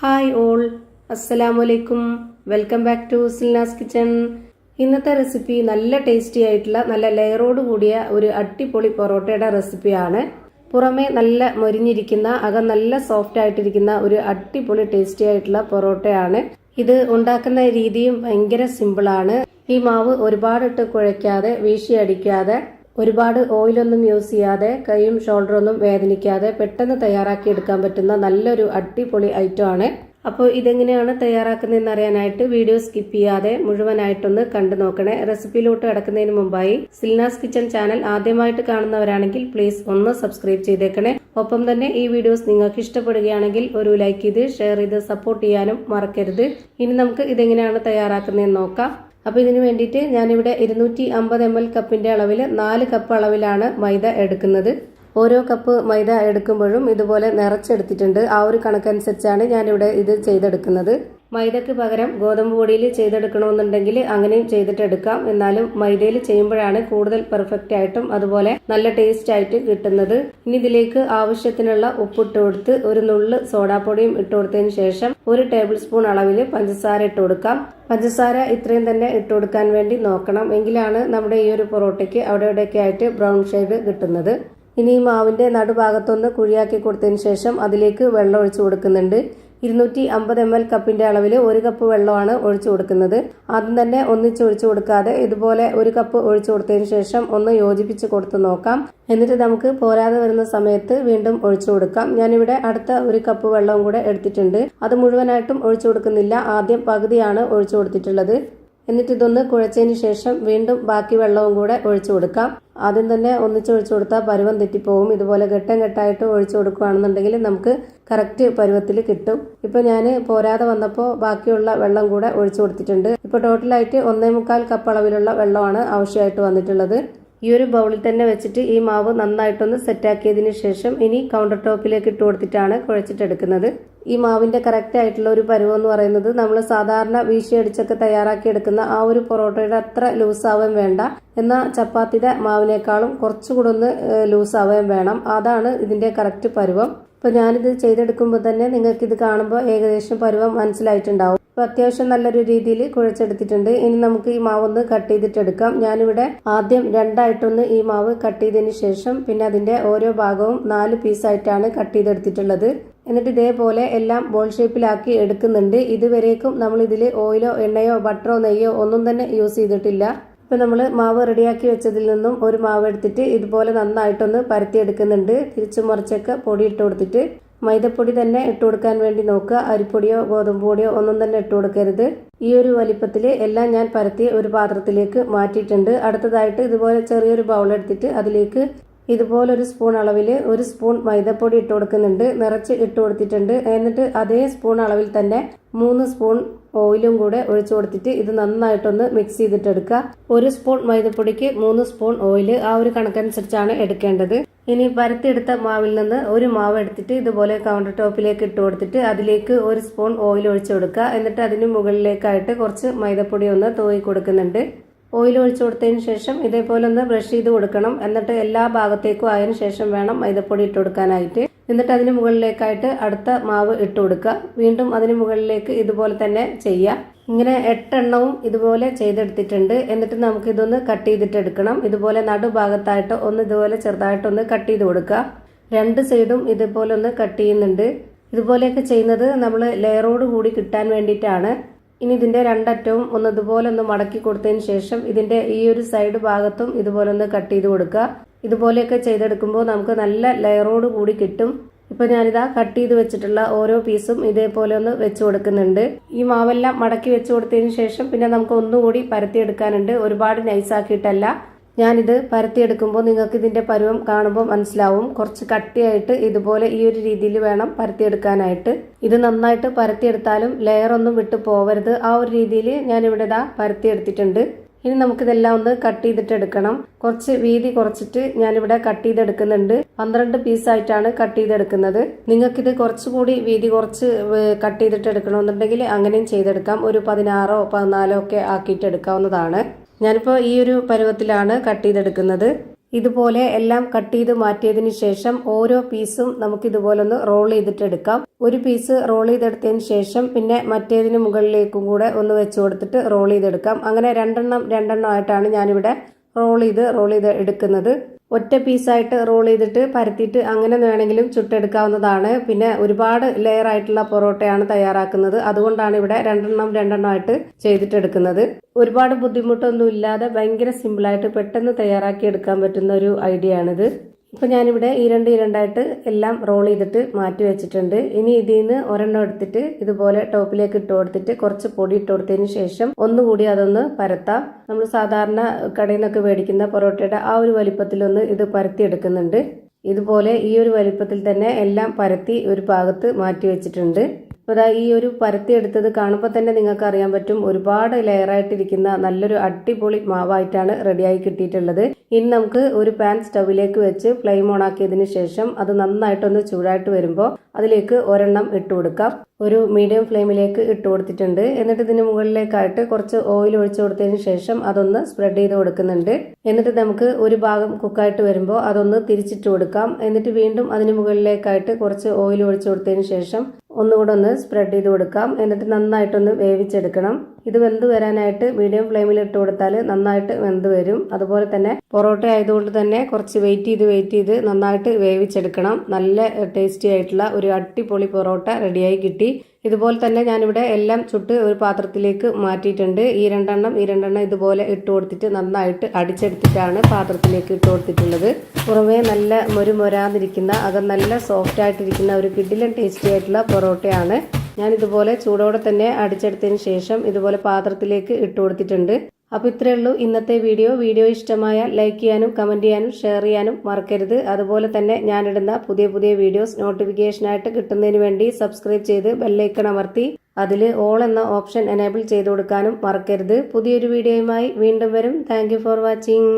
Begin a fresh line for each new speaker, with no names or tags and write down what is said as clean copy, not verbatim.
Hi all, അസ്സലാമലൈക്കും. Welcome back to Silna's kitchen. ഇന്നത്തെ recipe നല്ല ടേസ്റ്റി ആയിട്ടുള്ള നല്ല ലെയറോട് കൂടിയ ഒരു അടിപൊളി പൊറോട്ടയുടെ റെസിപ്പിയാണ്. പുറമേ നല്ല മൊരിഞ്ഞിരിക്കുന്ന അകം നല്ല സോഫ്റ്റ് ആയിട്ടിരിക്കുന്ന ഒരു അടിപൊളി ടേസ്റ്റി ആയിട്ടുള്ള പൊറോട്ടയാണ്. ഇത് ഉണ്ടാക്കുന്ന രീതിയും ഭയങ്കര സിമ്പിളാണ്. ഈ മാവ് ഒരുപാടിട്ട് കുഴയ്ക്കാതെ വീശി അടിക്കാതെ ഒരുപാട് ഓയിലൊന്നും യൂസ് ചെയ്യാതെ കൈയും ഷോൾഡറൊന്നും വേദനിക്കാതെ പെട്ടെന്ന് തയ്യാറാക്കി എടുക്കാൻ പറ്റുന്ന നല്ലൊരു അടിപൊളി ഐറ്റം ആണ്. അപ്പോൾ ഇതെങ്ങനെയാണ് തയ്യാറാക്കുന്നതെന്ന് അറിയാനായിട്ട് വീഡിയോ സ്കിപ്പ് ചെയ്യാതെ മുഴുവനായിട്ടൊന്ന് കണ്ടു നോക്കണേ. റെസിപ്പിയിലോട്ട് കിടക്കുന്നതിന് മുമ്പായി സിൽനാസ് കിച്ചൺ ചാനൽ ആദ്യമായിട്ട് കാണുന്നവരാണെങ്കിൽ പ്ലീസ് ഒന്ന് സബ്സ്ക്രൈബ് ചെയ്തേക്കണേ. ഒപ്പം തന്നെ ഈ വീഡിയോസ് നിങ്ങൾക്ക് ഇഷ്ടപ്പെടുകയാണെങ്കിൽ ഒരു ലൈക്ക് ചെയ്ത് ഷെയർ ചെയ്ത് സപ്പോർട്ട് ചെയ്യാനും മറക്കരുത്. ഇനി നമുക്ക് ഇതെങ്ങനെയാണ് തയ്യാറാക്കുന്നതെന്ന് നോക്കാം. അപ്പോൾ ഇതിന് വേണ്ടിയിട്ട് ഞാനിവിടെ 250 ml കപ്പിന്റെ അളവിൽ 4 കപ്പ് അളവിലാണ് മൈദ എടുക്കുന്നത്. ഓരോ കപ്പ് മൈദ എടുക്കുമ്പോഴും ഇതുപോലെ നിറച്ചെടുത്തിട്ടുണ്ട്. ആ ഒരു കണക്കനുസരിച്ചാണ് ഞാനിവിടെ ഇത് ചെയ്തെടുക്കുന്നത്. മൈദക്ക് പകരം ഗോതമ്പ് പൊടിയിൽ ചെയ്തെടുക്കണമെന്നുണ്ടെങ്കിൽ അങ്ങനെയും ചെയ്തിട്ടെടുക്കാം. എന്നാലും മൈദയിൽ ചെയ്യുമ്പോഴാണ് കൂടുതൽ പെർഫെക്റ്റ് ആയിട്ടും അതുപോലെ നല്ല ടേസ്റ്റ് ആയിട്ട് കിട്ടുന്നത്. ഇനി ഇതിലേക്ക് ആവശ്യത്തിനുള്ള ഉപ്പിട്ട് കൊടുത്ത് ഒരു നുള്ള് സോഡാപ്പൊടിയും ഇട്ട് കൊടുത്തതിന് ശേഷം 1 ടേബിൾ സ്പൂൺ അളവിൽ പഞ്ചസാര ഇട്ട് കൊടുക്കാം. പഞ്ചസാര ഇത്രയും തന്നെ ഇട്ട് കൊടുക്കാൻ വേണ്ടി നോക്കണം. എങ്കിലാണ് നമ്മുടെ ഈ ഒരു പൊറോട്ടയ്ക്ക് അവിടെ ഇവിടെയൊക്കെ ആയിട്ട് ബ്രൗൺ ഷെയ്ഡ് കിട്ടുന്നത്. ഇനി ഈ മാവിന്റെ നടുഭാഗത്തൊന്ന് കുഴിയാക്കി കൊടുത്തതിന് ശേഷം അതിലേക്ക് വെള്ളം ഒഴിച്ചു കൊടുക്കുന്നുണ്ട്. 250 ml കപ്പിന്റെ അളവിൽ 1 കപ്പ് വെള്ളമാണ് ഒഴിച്ചു കൊടുക്കുന്നത്. ആദ്യം തന്നെ ഒന്നിച്ച് ഒഴിച്ചു കൊടുക്കാതെ ഇതുപോലെ 1 കപ്പ് ഒഴിച്ചു കൊടുത്തതിന് ശേഷം ഒന്ന് യോജിപ്പിച്ച് കൊടുത്ത് നോക്കാം. എന്നിട്ട് നമുക്ക് പോരാതെ വരുന്ന സമയത്ത് വീണ്ടും ഒഴിച്ചു കൊടുക്കാം. ഞാനിവിടെ അടുത്ത 1 കപ്പ് വെള്ളവും കൂടെ എടുത്തിട്ടുണ്ട്. അത് മുഴുവനായിട്ടും ഒഴിച്ചു കൊടുക്കുന്നില്ല, ആദ്യം പകുതിയാണ് ഒഴിച്ചു കൊടുത്തിട്ടുള്ളത്. എന്നിട്ട് ഇതൊന്ന് കുഴച്ചതിന് ശേഷം വീണ്ടും ബാക്കി വെള്ളവും കൂടെ ഒഴിച്ചു കൊടുക്കാം. ആദ്യം തന്നെ ഒന്നിച്ച് ഒഴിച്ചു കൊടുത്താൽ പരുവം തെറ്റിപ്പോവും. ഇതുപോലെ ഘട്ടം ഘട്ടമായിട്ട് ഒഴിച്ചു കൊടുക്കുകയാണെന്നുണ്ടെങ്കിൽ നമുക്ക് കറക്റ്റ് പരുവത്തിൽ കിട്ടും. ഇപ്പൊ ഞാൻ പോരാതെ വന്നപ്പോൾ ബാക്കിയുള്ള വെള്ളം കൂടെ ഒഴിച്ചു കൊടുത്തിട്ടുണ്ട്. ഇപ്പൊ ടോട്ടലായിട്ട് 1.25 കപ്പ് അളവിലുള്ള വെള്ളമാണ് ആവശ്യമായിട്ട് വന്നിട്ടുള്ളത്. ഈ ഒരു ബൗളിൽ തന്നെ വെച്ചിട്ട് ഈ മാവ് നന്നായിട്ടൊന്ന് സെറ്റാക്കിയതിന് ശേഷം ഇനി കൗണ്ടർ ടോപ്പിലേക്ക് ഇട്ട് കൊടുത്തിട്ടാണ് കുഴച്ചിട്ടെടുക്കുന്നത്. ഈ മാവിന്റെ കറക്റ്റ് ആയിട്ടുള്ള ഒരു പരുവം എന്ന് പറയുന്നത് നമ്മൾ സാധാരണ വീശിയടിച്ചൊക്കെ തയ്യാറാക്കി എടുക്കുന്ന ആ ഒരു പൊറോട്ടയുടെ അത്ര ലൂസ് ആവാൻ വേണ്ട. എന്നാൽ ചപ്പാത്തിയുടെ മാവിനേക്കാളും കുറച്ചുകൂടെ ഒന്ന് ലൂസ് ആവാൻ വേണം. അതാണ് ഇതിന്റെ കറക്റ്റ് പരുവം. ഇപ്പൊ ഞാനിത് ചെയ്തെടുക്കുമ്പോൾ തന്നെ നിങ്ങൾക്ക് ഇത് കാണുമ്പോൾ ഏകദേശം പരുവം മനസ്സിലായിട്ടുണ്ടാവും. ഇപ്പൊ അത്യാവശ്യം നല്ലൊരു രീതിയിൽ കുഴച്ചെടുത്തിട്ടുണ്ട്. ഇനി നമുക്ക് ഈ മാവൊന്ന് കട്ട് ചെയ്തിട്ടെടുക്കാം. ഞാനിവിടെ ആദ്യം 2 ആയിട്ടൊന്ന് ഈ മാവ് കട്ട് ചെയ്തതിന് ശേഷം പിന്നെ അതിന്റെ ഓരോ ഭാഗവും 4 പീസായിട്ടാണ് കട്ട് ചെയ്തെടുത്തിട്ടുള്ളത്. എന്നിട്ട് ഇതേപോലെ എല്ലാം ബോൾ ഷേപ്പിലാക്കി എടുക്കുന്നുണ്ട്. ഇതുവരേക്കും നമ്മൾ ഇതിൽ ഓയിലോ എണ്ണയോ ബട്ടറോ നെയ്യോ ഒന്നും തന്നെ യൂസ് ചെയ്തിട്ടില്ല. ഇപ്പൊ നമ്മൾ മാവ് റെഡിയാക്കി വെച്ചതിൽ നിന്നും ഒരു മാവ് എടുത്തിട്ട് ഇതുപോലെ നന്നായിട്ടൊന്ന് പരത്തിയെടുക്കുന്നുണ്ട്. തിരിച്ചു മറിച്ചൊക്കെ പൊടി ഇട്ട് കൊടുത്തിട്ട് മൈദപ്പൊടി തന്നെ ഇട്ട് കൊടുക്കാൻ വേണ്ടി നോക്കുക. അരിപ്പൊടിയോ ഗോതമ്പ് പൊടിയോ ഒന്നും തന്നെ ഇട്ട് കൊടുക്കരുത്. ഈ ഒരു വലിപ്പത്തിൽ എല്ലാം ഞാൻ പരത്തി ഒരു പാത്രത്തിലേക്ക് മാറ്റിയിട്ടുണ്ട്. അടുത്തതായിട്ട് ഇതുപോലെ ചെറിയൊരു ബൗൾ എടുത്തിട്ട് അതിലേക്ക് ഇതുപോലൊരു സ്പൂൺ അളവിൽ 1 സ്പൂൺ മൈദപ്പൊടി ഇട്ട് കൊടുക്കുന്നുണ്ട്. നിറച്ച് ഇട്ട് കൊടുത്തിട്ടുണ്ട്. എന്നിട്ട് അതേ സ്പൂൺ അളവിൽ തന്നെ 3 സ്പൂൺ ഓയിലും കൂടെ ഒഴിച്ചു കൊടുത്തിട്ട് ഇത് നന്നായിട്ടൊന്ന് മിക്സ് ചെയ്തിട്ടെടുക്കുക. 1 സ്പൂൺ മൈദപ്പൊടിക്ക് 3 സ്പൂൺ ഓയിൽ, ആ ഒരു കണക്കനുസരിച്ചാണ് എടുക്കേണ്ടത്. ഇനി പരത്തിയെടുത്ത മാവിൽ നിന്ന് ഒരു മാവ് എടുത്തിട്ട് ഇതുപോലെ കൗണ്ടർ ടോപ്പിലേക്ക് ഇട്ട് കൊടുത്തിട്ട് അതിലേക്ക് 1 സ്പൂൺ ഓയിൽ ഒഴിച്ചു കൊടുക്കുക. എന്നിട്ട് അതിന് മുകളിലേക്കായിട്ട് കുറച്ച് മൈദപ്പൊടി ഒന്ന് തൂവി കൊടുക്കുന്നുണ്ട്. ഓയിൽ ഒഴിച്ചു കൊടുത്തതിന് ശേഷം ഇതേപോലെ ഒന്ന് ബ്രഷ് ചെയ്ത് കൊടുക്കണം. എന്നിട്ട് എല്ലാ ഭാഗത്തേക്കും ആയതിനു ശേഷം വേണം മൈദപ്പൊടി ഇട്ട് കൊടുക്കാനായിട്ട്. എന്നിട്ട് അതിന് മുകളിലേക്കായിട്ട് അടുത്ത മാവ് ഇട്ട് കൊടുക്കുക. വീണ്ടും അതിന് മുകളിലേക്ക് ഇതുപോലെ തന്നെ ചെയ്യുക. ഇങ്ങനെ 8 എണ്ണവും ഇതുപോലെ ചെയ്തെടുത്തിട്ടുണ്ട്. എന്നിട്ട് നമുക്ക് ഇതൊന്ന് കട്ട് ചെയ്തിട്ടെടുക്കണം. ഇതുപോലെ നടുഭാഗത്തായിട്ട് ഒന്ന് ഇതുപോലെ ചെറുതായിട്ടൊന്ന് കട്ട് ചെയ്ത് കൊടുക്കുക. 2 സൈഡും ഇതുപോലെ ഒന്ന് കട്ട് ചെയ്യുന്നുണ്ട്. ഇതുപോലെയൊക്കെ ചെയ്യുന്നത് നമ്മൾ ലെയറോട് കൂടി കിട്ടാൻ വേണ്ടിയിട്ടാണ്. ഇനി ഇതിന്റെ 2 അറ്റവും ഒന്ന് ഇതുപോലെ ഒന്ന് മടക്കി കൊടുത്തതിന് ശേഷം ഇതിന്റെ ഈ ഒരു സൈഡ് ഭാഗത്തും ഇതുപോലെ ഒന്ന് കട്ട് ചെയ്ത് കൊടുക്കുക. ഇതുപോലെയൊക്കെ ചെയ്തെടുക്കുമ്പോൾ നമുക്ക് നല്ല ലെയറോട് കൂടി കിട്ടും. ഇപ്പൊ ഞാനിതാ കട്ട് ചെയ്ത് വെച്ചിട്ടുള്ള ഓരോ പീസും ഇതേപോലെ ഒന്ന് വെച്ച് കൊടുക്കുന്നുണ്ട്. ഈ മാവെല്ലാം മടക്കി വെച്ച് കൊടുത്തതിന് ശേഷം പിന്നെ നമുക്ക് ഒന്നുകൂടി പരത്തിയെടുക്കാനുണ്ട്. ഒരുപാട് നൈസാക്കിയിട്ടല്ല. ഞാനിത് പരത്തിയെടുക്കുമ്പോൾ നിങ്ങൾക്ക് ഇതിന്റെ പരുവം കാണുമ്പോൾ മനസ്സിലാവും. കുറച്ച് കട്ടിയായിട്ട് ഇതുപോലെ ഈ ഒരു രീതിയിൽ വേണം പരത്തിയെടുക്കാനായിട്ട്. ഇത് നന്നായിട്ട് പരത്തിയെടുത്താലും ലെയർ ഒന്നും വിട്ടു പോവരുത്. ആ ഒരു രീതിയിൽ ഞാനിവിടെ പരത്തിയെടുത്തിട്ടുണ്ട്. ഇനി നമുക്കിതെല്ലാം ഒന്ന് കട്ട് ചെയ്തിട്ടെടുക്കണം. കുറച്ച് വീതി കുറച്ചിട്ട് ഞാനിവിടെ കട്ട് ചെയ്തെടുക്കുന്നുണ്ട്. 12 പീസായിട്ടാണ് കട്ട് ചെയ്തെടുക്കുന്നത്. നിങ്ങൾക്കിത് കുറച്ചുകൂടി വീതി കുറച്ച് കട്ട് ചെയ്തിട്ടെടുക്കണമെന്നുണ്ടെങ്കിൽ അങ്ങനെയും ചെയ്തെടുക്കാം. ഒരു 16ഓ 14ഓ ഒക്കെ ആക്കിയിട്ട് എടുക്കാവുന്നതാണ്. ഞാനിപ്പോൾ ഈ ഒരു പരുവത്തിലാണ് കട്ട് ചെയ്തെടുക്കുന്നത്. ഇതുപോലെ എല്ലാം കട്ട് ചെയ്ത് മാറ്റിയതിന് ശേഷം ഓരോ പീസും നമുക്ക് ഇതുപോലെ ഒന്ന് റോൾ ചെയ്തിട്ടെടുക്കാം. ഒരു പീസ് റോൾ ചെയ്തെടുത്തതിന് ശേഷം പിന്നെ മറ്റേതിന് മുകളിലേക്കും കൂടെ ഒന്ന് വെച്ച് കൊടുത്തിട്ട് റോൾ ചെയ്തെടുക്കാം. അങ്ങനെ രണ്ടെണ്ണം ആയിട്ടാണ് ഞാനിവിടെ റോൾ ചെയ്ത് എടുക്കുന്നത്. ഒറ്റ പീസായിട്ട് റോൾ ചെയ്തിട്ട് പരത്തിയിട്ട് അങ്ങനെ വേണമെങ്കിലും ചുട്ടെടുക്കാവുന്നതാണ്. പിന്നെ ഒരുപാട് ലെയർ ആയിട്ടുള്ള പൊറോട്ടയാണ് തയ്യാറാക്കുന്നത്. അതുകൊണ്ടാണ് ഇവിടെ രണ്ടെണ്ണമായിട്ട് ചെയ്തിട്ടെടുക്കുന്നത്. ഒരുപാട് ബുദ്ധിമുട്ടൊന്നും ഇല്ലാതെ ഭയങ്കര സിമ്പിളായിട്ട് പെട്ടെന്ന് തയ്യാറാക്കി എടുക്കാൻ പറ്റുന്ന ഒരു ഐഡിയ ആണിത്. ഇപ്പൊ ഞാനിവിടെ രണ്ടായിട്ട് എല്ലാം റോൾ ചെയ്തിട്ട് മാറ്റി വെച്ചിട്ടുണ്ട്. ഇനി ഇതിൽ നിന്ന് ഒരെണ്ണം എടുത്തിട്ട് ഇതുപോലെ ടോപ്പിലേക്ക് ഇട്ട് കൊടുത്തിട്ട് കുറച്ച് പൊടി ഇട്ട് കൊടുത്തതിന് ശേഷം ഒന്നുകൂടി അതൊന്ന് പരത്താം. നമ്മൾ സാധാരണ കടയിൽ നിന്നൊക്കെ മേടിക്കുന്ന പൊറോട്ടയുടെ ആ ഒരു വലിപ്പത്തിലൊന്ന് ഇത് പരത്തി എടുക്കുന്നുണ്ട്. ഇതുപോലെ ഈ ഒരു വലിപ്പത്തിൽ തന്നെ എല്ലാം പരത്തി ഒരു ഭാഗത്ത് മാറ്റി വെച്ചിട്ടുണ്ട്. അപ്പോൾ ഈ ഒരു പരത്തി എടുത്തത് കാണുമ്പോൾ തന്നെ നിങ്ങൾക്ക് അറിയാൻ പറ്റും ഒരുപാട് ലെയറായിട്ടിരിക്കുന്ന നല്ലൊരു അടിപൊളി മാവായിട്ടാണ് റെഡിയായി കിട്ടിയിട്ടുള്ളത്. ഇനി നമുക്ക് ഒരു പാൻ സ്റ്റൗവിലേക്ക് വെച്ച് ഫ്ലെയിം ഓൺ ആക്കിയതിന് ശേഷം അത് നന്നായിട്ടൊന്ന് ചൂടായിട്ട് വരുമ്പോൾ അതിലേക്ക് ഒരെണ്ണം ഇട്ട് കൊടുക്കാം. ഒരു മീഡിയം ഫ്ലെയിമിലേക്ക് ഇട്ട് കൊടുത്തിട്ടുണ്ട്. എന്നിട്ട് ഇതിന് മുകളിലേക്കായിട്ട് കുറച്ച് ഓയിൽ ഒഴിച്ചു കൊടുത്തതിന് ശേഷം അതൊന്ന് സ്പ്രെഡ് ചെയ്ത് കൊടുക്കുന്നുണ്ട്. എന്നിട്ട് നമുക്ക് ഒരു ഭാഗം കുക്കായിട്ട് വരുമ്പോൾ അതൊന്ന് തിരിച്ചിട്ട് കൊടുക്കാം. എന്നിട്ട് വീണ്ടും അതിന് മുകളിലേക്കായിട്ട് കുറച്ച് ഓയിൽ ഒഴിച്ചു കൊടുത്തതിന് ശേഷം ഒന്നുകൂടെ ഒന്ന് സ്പ്രെഡ് ചെയ്ത് കൊടുക്കാം. എന്നിട്ട് നന്നായിട്ടൊന്ന് വേവിച്ചെടുക്കണം. ഇത് വെന്ത് വരാനായിട്ട് മീഡിയം ഫ്ലെയിമിൽ ഇട്ട് കൊടുത്താൽ നന്നായിട്ട് വെന്ത് വരും. അതുപോലെ തന്നെ പൊറോട്ട ആയതുകൊണ്ട് തന്നെ കുറച്ച് വെയിറ്റ് ചെയ്ത് നന്നായിട്ട് വേവിച്ചെടുക്കണം. നല്ല ടേസ്റ്റി ആയിട്ടുള്ള ഒരു അടിപൊളി പൊറോട്ട റെഡിയായി കിട്ടി. ഇതുപോലെ തന്നെ ഞാനിവിടെ എല്ലാം ചുട്ട് ഒരു പാത്രത്തിലേക്ക് മാറ്റിയിട്ടുണ്ട്. ഈ രണ്ടെണ്ണം ഇതുപോലെ ഇട്ട് കൊടുത്തിട്ട് നന്നായിട്ട് അടിച്ചെടുത്തിട്ടാണ് പാത്രത്തിലേക്ക് ഇട്ട് കൊടുത്തിട്ടുള്ളത്. പുറമേ നല്ല മൊരാതിരിക്കുന്ന അകം നല്ല സോഫ്റ്റ് ആയിട്ടിരിക്കുന്ന ഒരു കിടിലൻ ടേസ്റ്റി ആയിട്ടുള്ള പൊറോട്ടയാണ്. ഞാൻ ഇതുപോലെ ചൂടോടെ തന്നെ അടിച്ചെടുത്തതിന് ശേഷം ഇതുപോലെ പാത്രത്തിലേക്ക് ഇട്ട് കൊടുത്തിട്ടുണ്ട്. അപ്പോൾ ഇത്രയേ ഉള്ളൂ ഇന്നത്തെ വീഡിയോ ഇഷ്ടമായാൽ ലൈക്ക് ചെയ്യാനും കമൻറ്റ് ചെയ്യാനും ഷെയർ ചെയ്യാനും മറക്കരുത്. അതുപോലെ തന്നെ ഞാനിടുന്ന പുതിയ വീഡിയോസ് നോട്ടിഫിക്കേഷനായിട്ട് കിട്ടുന്നതിന് വേണ്ടി സബ്സ്ക്രൈബ് ചെയ്ത് ബെല്ലൈക്കൺ അമർത്തി അതിൽ ഓൾ എന്ന ഓപ്ഷൻ എനേബിൾ ചെയ്ത് കൊടുക്കാനും മറക്കരുത്. പുതിയൊരു വീഡിയോയുമായി വീണ്ടും വരും. Thank you for watching.